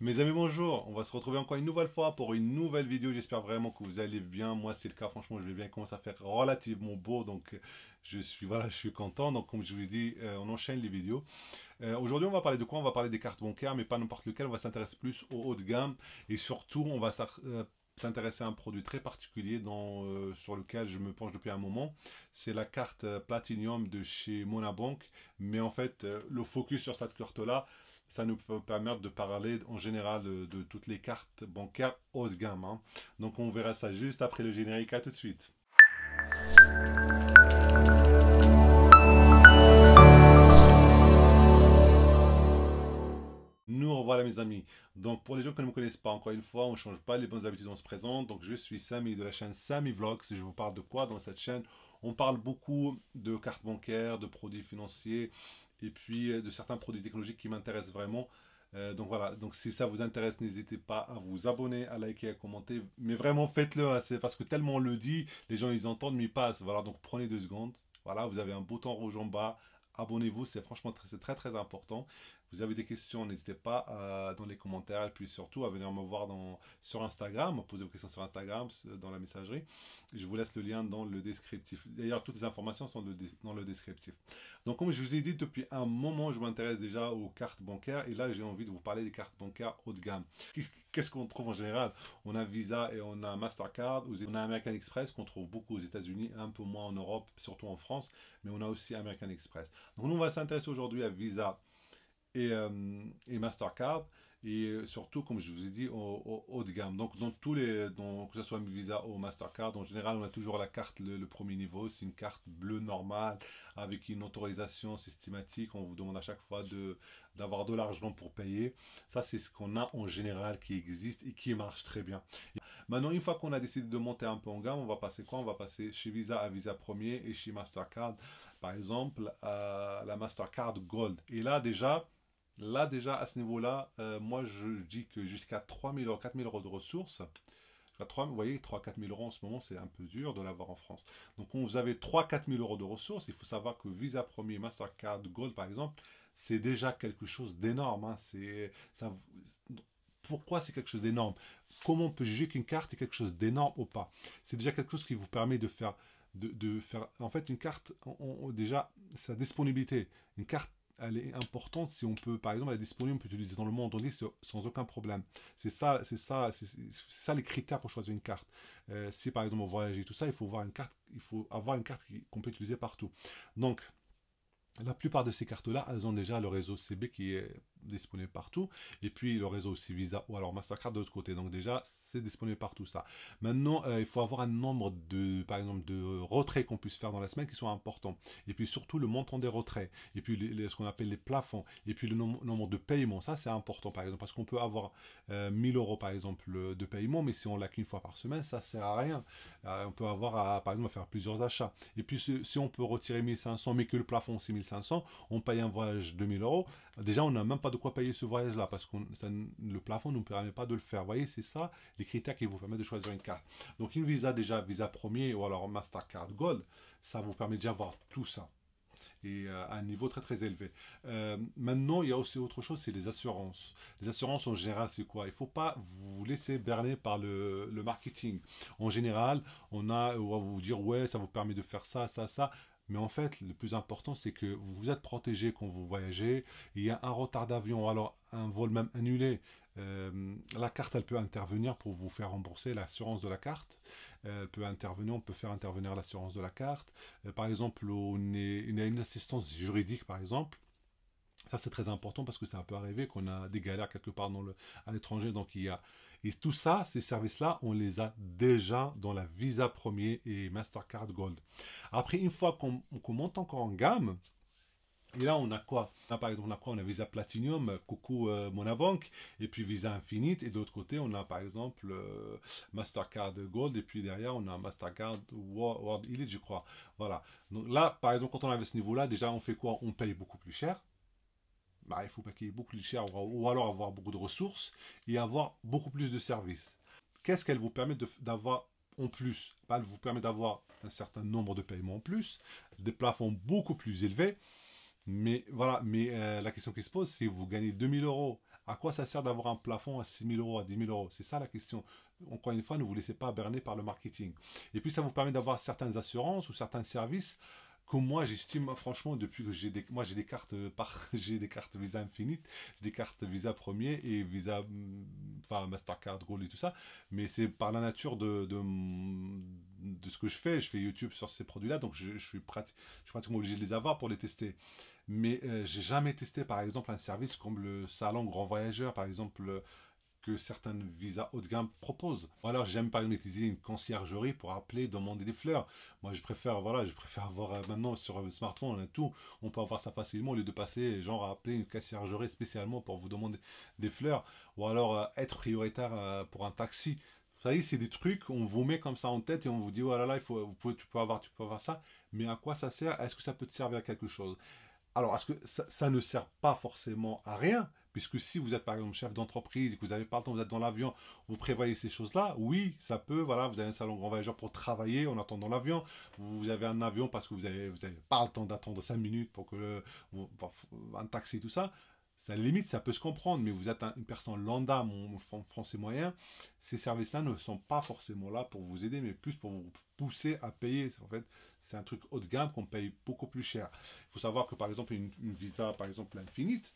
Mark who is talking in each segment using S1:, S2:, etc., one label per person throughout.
S1: Mes amis, bonjour. On va se retrouver encore une nouvelle fois pour une nouvelle vidéo. J'espère vraiment que vous allez bien. Moi, c'est le cas. Franchement, je vais bien. Il commence à faire relativement beau. Donc, je suis content. Donc, comme je vous l'ai dit, on enchaîne les vidéos. Aujourd'hui, on va parler de quoi? On va parler des cartes bancaires, mais pas n'importe lequel. On va s'intéresser plus au haut de gamme. Et surtout, on va s'intéresser à un produit très particulier sur lequel je me penche depuis un moment. C'est la carte Platinum de chez Monabank. Mais en fait, le focus sur cette carte-là, ça nous peut permettre de parler en général de toutes les cartes bancaires haut de gamme, hein. Donc on verra ça juste après le générique. À tout de suite. Nous revoilà mes amis. Donc pour les gens qui ne me connaissent pas, encore une fois, on ne change pas, les bonnes habitudes on se présente. Donc je suis Samy de la chaîne Samy Vlogs. Et je vous parle de quoi dans cette chaîne? On parle beaucoup de cartes bancaires, de produits financiers et puis de certains produits technologiques qui m'intéressent vraiment. Donc voilà, donc si ça vous intéresse, n'hésitez pas à vous abonner, à liker, à commenter. Mais vraiment faites-le, hein, c'est parce que tellement on le dit, les gens ils entendent mais ils passent. Voilà, donc prenez 2 secondes. Voilà, vous avez un bouton rouge en bas. Abonnez-vous, c'est franchement c'est très très important. Vous avez des questions, n'hésitez pas dans les commentaires et puis surtout à venir me voir sur Instagram, poser vos questions sur Instagram, dans la messagerie. Je vous laisse le lien dans le descriptif. D'ailleurs, toutes les informations sont dans le descriptif. Donc, comme je vous ai dit, depuis un moment, je m'intéresse déjà aux cartes bancaires et là, j'ai envie de vous parler des cartes bancaires haut de gamme. Qu'est-ce qu'on trouve en général? On a Visa et on a Mastercard, on a American Express qu'on trouve beaucoup aux États-Unis, un peu moins en Europe, surtout en France, mais on a aussi American Express. Donc, nous, on va s'intéresser aujourd'hui à Visa et Mastercard. Et surtout, comme je vous ai dit, haut de gamme. Donc, que ce soit Visa ou Mastercard, en général, on a toujours la carte, le premier niveau. C'est une carte bleue normale avec une autorisation systématique. On vous demande à chaque fois d'avoir de l'argent pour payer. Ça, c'est ce qu'on a en général qui existe et qui marche très bien. Maintenant, une fois qu'on a décidé de monter un peu en gamme, on va passer quoi? On va passer chez Visa à Visa Premier et chez Mastercard, par exemple, à la Mastercard Gold. Et là déjà, à ce niveau-là, moi je dis que jusqu'à 3 000 euros, 4 000 euros de ressources, vous voyez, 3 000 4 000 euros en ce moment, c'est un peu dur de l'avoir en France. Donc quand vous avez 3 000 4 000 euros de ressources, il faut savoir que Visa Premier, Mastercard Gold par exemple, c'est déjà quelque chose d'énorme, hein. Pourquoi c'est quelque chose d'énorme? Comment on peut juger qu'une carte est quelque chose d'énorme ou pas? C'est déjà quelque chose qui vous permet de faire en fait une carte, déjà sa disponibilité. Une carte, elle est importante si on peut, par exemple, elle est disponible, on peut l'utiliser dans le monde entier sans aucun problème. C'est ça les critères pour choisir une carte. Si par exemple on voyage et tout ça, il faut avoir une carte qu'on peut utiliser partout. Donc la plupart de ces cartes-là, elles ont déjà le réseau CB qui est disponible partout, et puis le réseau aussi Visa ou alors Mastercard de l'autre côté. Donc déjà, c'est disponible partout ça. Maintenant, il faut avoir un nombre par exemple, de retraits qu'on puisse faire dans la semaine qui soit important. Et puis surtout le montant des retraits, et puis ce qu'on appelle les plafonds, et puis le nombre de paiements. Ça, c'est important par exemple, parce qu'on peut avoir 1000 euros par exemple de paiement, mais si on l'a qu'une fois par semaine, ça sert à rien. On peut avoir par exemple à faire plusieurs achats. Et puis si on peut retirer 1500, mais que le plafond c'est 1500, on paye un voyage de 1000 euros. Déjà, on n'a même pas de quoi payer ce voyage-là parce que le plafond ne nous permet pas de le faire. Vous voyez, c'est ça les critères qui vous permettent de choisir une carte. Donc, une Visa, déjà, Visa Premier ou alors Mastercard Gold, ça vous permet déjà d'avoir tout ça et à un niveau très très élevé. Maintenant, il y a aussi autre chose, c'est les assurances. Les assurances en général, c'est quoi? Il ne faut pas vous laisser berner par le marketing. En général, on va vous dire, ouais, ça vous permet de faire ça, ça, ça. Mais en fait, le plus important, c'est que vous êtes protégé quand vous voyagez. Il y a un retard d'avion, alors un vol même annulé. La carte, elle peut intervenir pour vous faire rembourser l'assurance de la carte. Elle peut intervenir, on peut faire intervenir l'assurance de la carte. Par exemple, il y a une assistance juridique, par exemple. Ça, c'est très important parce que ça peut arriver qu'on a des galères quelque part à l'étranger. Donc, et tout ça, ces services-là, on les a déjà dans la Visa Premier et Mastercard Gold. Après, une fois qu'on monte encore en gamme, et là, on a quoi? Là, par exemple, on a quoi? On a Visa Platinum, coucou Monabank, et puis Visa Infinite. Et de l'autre côté, on a par exemple Mastercard Gold, et puis derrière, on a Mastercard World Elite, je crois. Voilà. Donc là, par exemple, quand on avait ce niveau-là, déjà, on fait quoi? On paye beaucoup plus cher. Bah, il faut payer beaucoup plus cher ou alors avoir beaucoup de ressources et avoir beaucoup plus de services. Qu'est-ce qu'elle vous permet d'avoir en plus? Bah, elle vous permet d'avoir un certain nombre de paiements en plus, des plafonds beaucoup plus élevés, mais voilà, la question qui se pose, c'est vous gagnez 2000 euros À quoi ça sert d'avoir un plafond à 6 000 euros, à 10 000 euros? C'est ça la question. Encore une fois, ne vous laissez pas berner par le marketing. Et puis, ça vous permet d'avoir certaines assurances ou certains services que moi j'estime franchement depuis que j'ai des cartes j'ai des cartes Visa Infinite, j'ai des cartes Visa Premier et Visa enfin Mastercard Gold et tout ça, mais c'est par la nature de ce que je fais YouTube sur ces produits-là, donc je suis pratiquement obligé de les avoir pour les tester. Mais j'ai jamais testé par exemple un service comme le salon Grand Voyageur par exemple que certaines visas haut de gamme proposent. Ou alors j'aime par exemple utiliser une conciergerie pour appeler, demander des fleurs. Moi je préfère voilà, je préfère avoir maintenant sur le smartphone on a tout, on peut avoir ça facilement au lieu de passer genre à appeler une conciergerie spécialement pour vous demander des fleurs ou alors être prioritaire pour un taxi. Vous savez, c'est des trucs, on vous met comme ça en tête et on vous dit, oh là là, il faut, tu peux avoir ça, mais à quoi ça sert? Est-ce que ça peut te servir à quelque chose? Alors, est-ce que ça ne sert pas forcément à rien? Puisque si vous êtes par exemple chef d'entreprise et que vous n'avez pas le temps, vous êtes dans l'avion, vous prévoyez ces choses-là, oui, ça peut, voilà, vous avez un salon grand voyageur pour travailler en attendant l'avion, vous avez un avion parce que vous avez pas le temps d'attendre 5 minutes pour que un taxi, tout ça, ça limite, ça peut se comprendre, mais vous êtes une personne lambda, mon français moyen, ces services-là ne sont pas forcément là pour vous aider, mais plus pour vous pousser à payer. En fait, c'est un truc haut de gamme qu'on paye beaucoup plus cher. Il faut savoir que par exemple, une visa, par exemple, Infinite,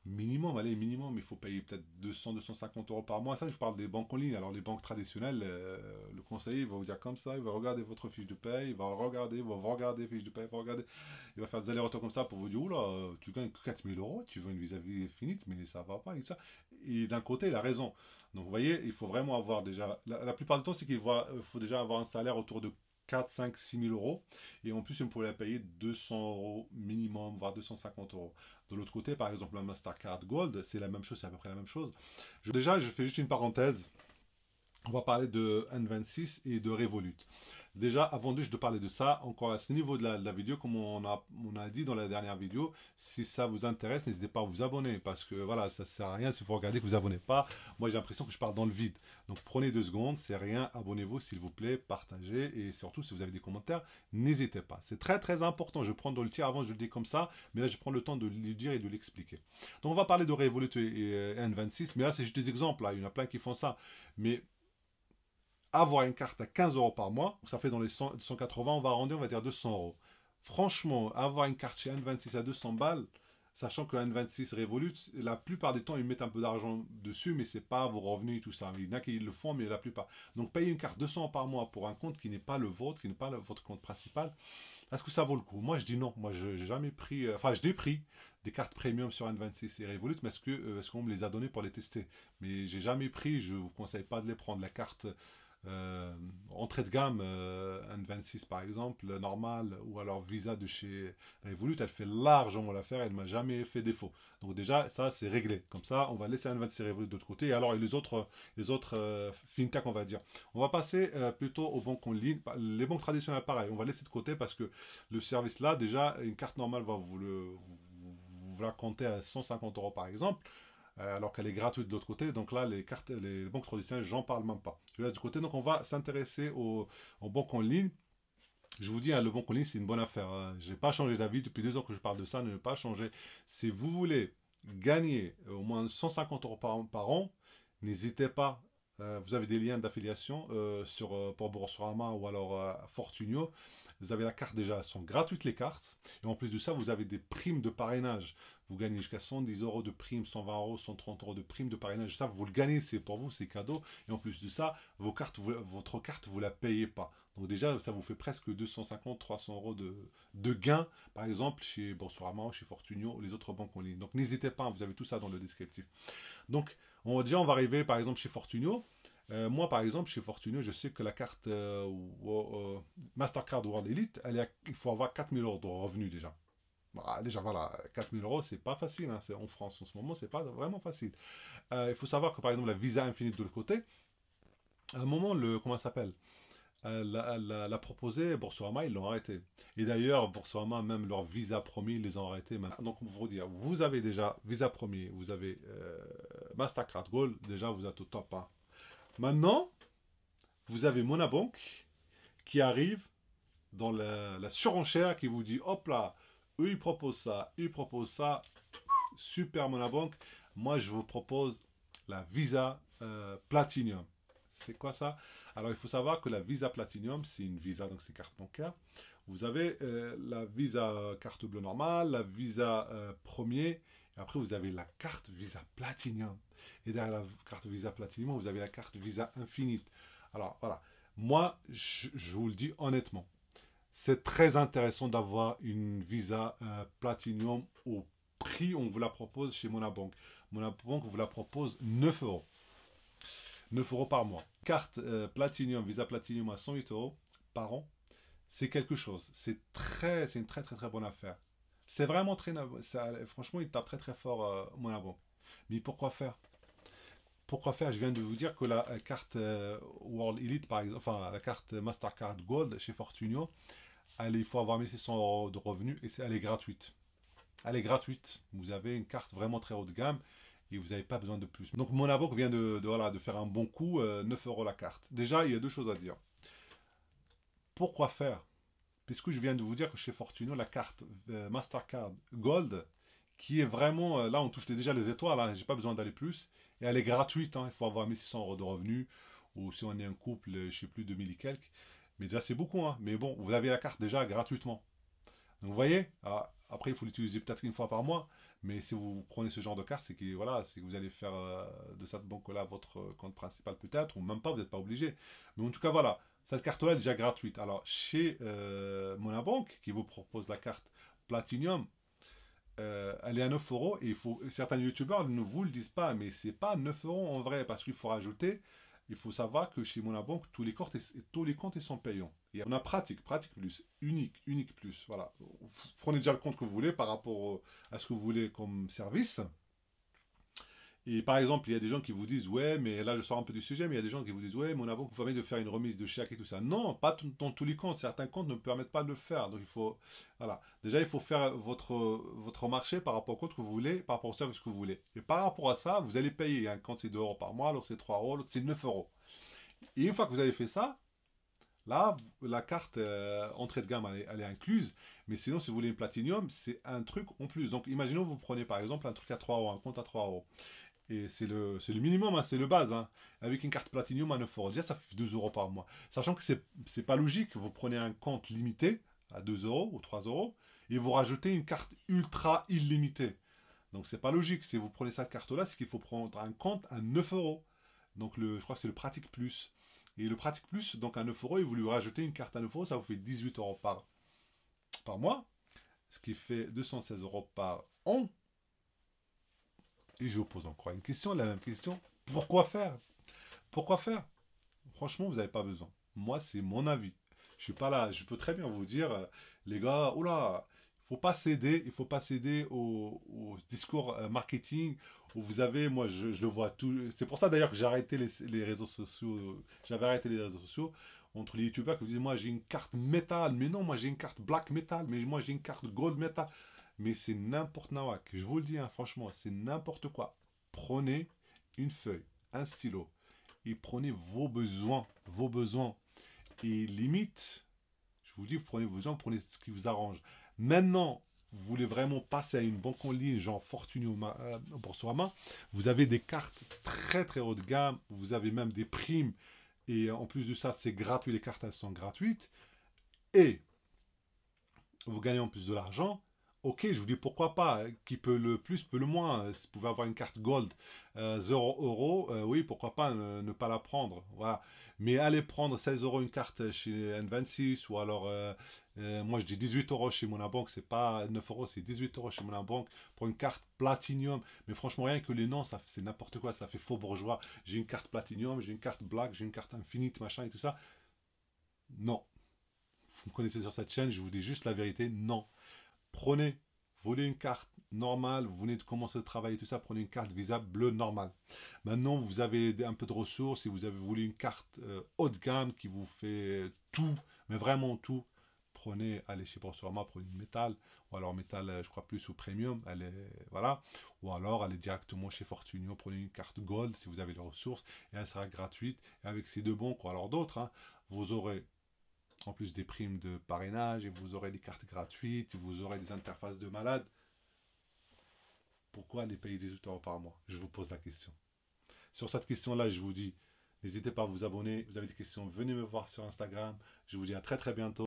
S1: minimum, allez, minimum, il faut payer peut-être 200-250 euros par mois. Ça, je parle des banques en ligne. Alors, les banques traditionnelles, le conseiller, il va vous dire comme ça, il va regarder votre fiche de paye, il va regarder, la fiche de paye, il va faire des allers-retours comme ça pour vous dire, oula, tu gagnes que 4000 euros, tu veux une vis-à-vis infinite, mais ça va pas, et tout ça. Et d'un côté, il a raison. Donc, vous voyez, il faut vraiment avoir déjà, la plupart du temps, c'est qu'il faut déjà avoir un salaire autour de 4, 5, 6 000 euros. Et en plus, on pourrait la payer 200 euros minimum, voire 250 euros. De l'autre côté, par exemple, la Mastercard Gold, c'est la même chose, c'est à peu près la même chose. Déjà, je fais juste une parenthèse. On va parler de N26 et de Revolut. Déjà, avant de parler de ça, encore à ce niveau de la vidéo, comme on a dit dans la dernière vidéo, si ça vous intéresse, n'hésitez pas à vous abonner, parce que voilà, ça ne sert à rien si vous regardez que vous ne vous abonnez pas. Moi, j'ai l'impression que je parle dans le vide. Donc, prenez 2 secondes, c'est rien, abonnez-vous s'il vous plaît, partagez, et surtout, si vous avez des commentaires, n'hésitez pas. C'est très très important, je prends dans le tir, avant je le dis comme ça, mais là, je prends le temps de le dire et de l'expliquer. Donc, on va parler de Revolut et N26, mais là, c'est juste des exemples, là. Il y en a plein qui font ça. Mais avoir une carte à 15 euros par mois, ça fait dans les 180, on va arrondir, on va dire 200 euros. Franchement, avoir une carte chez N26 à 200 balles, sachant que N26 Revolut, la plupart des temps, ils mettent un peu d'argent dessus, mais c'est pas vos revenus et tout ça. Il y en a qui le font, mais la plupart. Donc, payer une carte 200 par mois pour un compte qui n'est pas le vôtre, qui n'est pas votre compte principal, est-ce que ça vaut le coup? Moi, je dis non. Moi, je n'ai jamais pris, enfin, je l'ai pris des cartes premium sur N26 et Revolut, mais est-ce qu'on me les a données pour les tester? Mais j'ai jamais pris, je vous conseille pas de les prendre. La carte entrée de gamme, N26 par exemple, normal, ou alors Visa de chez Revolut, elle fait largement l'affaire, elle ne m'a jamais fait défaut. Donc déjà, ça c'est réglé. Comme ça, on va laisser N26 Revolut de l'autre côté. Et alors les autres fintech, on va dire. On va passer plutôt aux banques en ligne. Les banques traditionnelles, pareil, on va laisser de côté parce que le service là, déjà, une carte normale va vous la compter à 150 euros par exemple. Alors qu'elle est gratuite de l'autre côté. Donc là, les banques traditionnelles, j'en parle même pas. Je laisse de côté. Donc on va s'intéresser aux banques en ligne. Je vous dis, hein, le banque en ligne, c'est une bonne affaire. Hein. Je n'ai pas changé d'avis depuis 2 ans que je parle de ça. Ne pas changer. Si vous voulez gagner au moins 150 euros par an, n'hésitez pas. Vous avez des liens d'affiliation pour Boursorama ou alors Fortunio. Vous avez la carte déjà, elles sont gratuites les cartes. Et en plus de ça, vous avez des primes de parrainage. Vous gagnez jusqu'à 110 euros de prime, 120 euros, 130 euros de prime de parrainage. Ça, vous le gagnez, c'est pour vous, c'est cadeau. Et en plus de ça, votre carte, vous ne la payez pas. Donc déjà, ça vous fait presque 250, 300 euros de gain, par exemple, chez Boursorama, chez Fortunio ou les autres banques en ligne. Donc n'hésitez pas, vous avez tout ça dans le descriptif. Donc, on va arriver, par exemple, chez Fortunio. Moi, par exemple, chez Fortunio, je sais que la carte Mastercard World Elite, il faut avoir 4000 euros de revenus déjà. Bah, déjà, voilà, 4000 euros, c'est pas facile. Hein, en France en ce moment, c'est pas vraiment facile. Il faut savoir que, par exemple, la Visa Infinite de l'autre côté, à un moment, comment ça s'appelle l'a proposé, Boursorama, ils l'ont arrêté. Et d'ailleurs, Boursorama, même leur Visa Premier, ils les ont arrêtés maintenant. Donc, pour vous dire, vous avez déjà Visa Premier, vous avez Mastercard Gold, déjà, vous êtes au top 1. Maintenant, vous avez Monabank qui arrive dans la surenchère qui vous dit, hop là, eux ils proposent ça, super Monabank. Moi, je vous propose la Visa Platinum. C'est quoi ça? Alors, il faut savoir que la Visa Platinum, c'est une Visa, donc c'est carte bancaire. Vous avez la Visa carte bleue normale, la Visa premier, et après vous avez la carte Visa Platinum. Et derrière la carte Visa Platinum, vous avez la carte Visa Infinite. Alors voilà, moi je vous le dis honnêtement, c'est très intéressant d'avoir une Visa Platinum au prix on vous la propose chez Monabank. Monabank vous la propose 9 euros. 9 euros par mois. Carte Platinum, Visa Platinum à 108 euros par an, c'est quelque chose. C'est une très bonne affaire. C'est vraiment très, franchement, il tape très fort Monabank. Mais pourquoi faire? Pourquoi faire? Je viens de vous dire que la carte World Elite, par exemple, enfin la carte Mastercard Gold chez Fortunio, il faut avoir 1600 euros de revenus et elle est gratuite. Elle est gratuite. Vous avez une carte vraiment très haut de gamme et vous n'avez pas besoin de plus. Donc Monabank vient voilà, de faire un bon coup, 9 euros la carte. Déjà, il y a deux choses à dire. Pourquoi faire? Puisque je viens de vous dire que chez Fortuno, la carte Mastercard Gold, qui est vraiment, là on touche déjà les étoiles, hein, j'ai pas besoin d'aller plus, et elle est gratuite, hein, il faut avoir 1600 euros de revenus, ou si on est un couple, je sais plus, 2000 et quelques, mais déjà c'est beaucoup, hein, mais bon, vous avez la carte déjà gratuitement. Donc vous voyez, après il faut l'utiliser peut-être une fois par mois, mais si vous prenez ce genre de carte, c'est que, voilà, c'est que vous allez faire de cette banque-là votre compte principal peut-être, ou même pas, vous n'êtes pas obligé. Mais en tout cas, voilà, cette carte-là est déjà gratuite. Alors, chez Monabank, qui vous propose la carte Platinum, elle est à 9 euros et certains youtubeurs ne vous le disent pas, mais c'est pas 9 euros en vrai parce qu'il faut rajouter. Il faut savoir que chez Monabank, tous les comptes ils sont payants. Et on a pratique plus, unique plus. Voilà. Vous prenez déjà le compte que vous voulez par rapport à ce que vous voulez comme service. Et par exemple, il y a des gens qui vous disent, ouais, mais là je sors un peu du sujet, mais il y a des gens qui vous disent, ouais, Monabank vous permet de faire une remise de chèque et tout ça. Non, pas dans tous les comptes. Certains comptes ne permettent pas de le faire. Donc il faut, voilà. Déjà, il faut faire votre marché par rapport au compte que vous voulez, par rapport au service que vous voulez. Et par rapport à ça, vous allez payer. Un compte c'est 2 euros par mois, l'autre c'est 3 euros, l'autre c'est 9 euros. Et une fois que vous avez fait ça, là, la carte entrée de gamme, elle est incluse. Mais sinon, si vous voulez une Platinum, c'est un truc en plus. Donc imaginons vous prenez par exemple un truc à 3 euros, un compte à 3 euros. Et c'est le minimum, hein, c'est le base. Hein. Avec une carte Platinum à 9 euros, déjà ça fait 2 euros par mois. Sachant que c'est pas logique, vous prenez un compte limité à 2 euros ou 3 euros et vous rajoutez une carte ultra illimitée. Donc c'est pas logique. Si vous prenez cette carte-là, c'est qu'il faut prendre un compte à 9 euros. Donc je crois que c'est le Pratique Plus. Et le Pratique Plus, donc à 9 euros, et vous lui rajoutez une carte à 9 euros, ça vous fait 18 euros par mois. Ce qui fait 216 euros par an. Et je vous pose encore une question, la même question. Pourquoi faire? Pourquoi faire? Franchement, vous n'avez pas besoin. Moi, c'est mon avis. Je suis pas là. Je peux très bien vous dire, les gars, oula, il faut pas céder au discours marketing où vous avez, moi, je le vois tout. C'est pour ça d'ailleurs que j'ai arrêté les réseaux sociaux. J'avais arrêté les réseaux sociaux entre les youtubeurs qui vous disent, moi, j'ai une carte métal. Mais non, moi, j'ai une carte black metal. Mais moi, j'ai une carte gold metal. Mais c'est n'importe nawak. Je vous le dis, hein, franchement, c'est n'importe quoi. Prenez une feuille, un stylo, et prenez vos besoins. Vos besoins. Et limite, je vous dis, vous prenez vos besoins, vous prenez ce qui vous arrange. Maintenant, vous voulez vraiment passer à une banque en ligne, genre Fortunio Boursorama, vous avez des cartes très haut de gamme, vous avez même des primes, et en plus de ça, c'est gratuit, les cartes elles sont gratuites, et vous gagnez en plus de l'argent. Ok, je vous dis pourquoi pas, qui peut le plus, peut le moins. Si vous pouvez avoir une carte gold 0 euros, oui, pourquoi pas ne pas la prendre. Voilà. Mais allez prendre 16 euros une carte chez N26 ou alors, moi je dis 18 euros chez Monabank, c'est pas 9 euros, c'est 18 euros chez Monabank pour une carte Platinum. Mais franchement, rien que les noms, c'est n'importe quoi, ça fait faux bourgeois. J'ai une carte Platinum, j'ai une carte Black, j'ai une carte Infinite, machin et tout ça. Non. Vous me connaissez sur cette chaîne, je vous dis juste la vérité, non. Prenez, vous voulez une carte normale, vous venez de commencer à travailler, tout ça, prenez une carte Visa bleue normale. Maintenant, vous avez un peu de ressources, si vous voulez une carte haut de gamme qui vous fait tout, mais vraiment tout, prenez, allez chez Boursorama, prenez une métal, ou alors métal, je crois plus au premium, voilà, ou alors allez directement chez Fortunio, prenez une carte gold si vous avez les ressources, et elle sera gratuite, et avec ces deux banques, ou alors d'autres, hein, vous aurez en plus des primes de parrainage, et vous aurez des cartes gratuites, et vous aurez des interfaces de malade. pourquoi les payer 18 € par mois? Je vous pose la question. Sur cette question-là, je vous dis, n'hésitez pas à vous abonner. Vous avez des questions, venez me voir sur Instagram. Je vous dis à très très bientôt.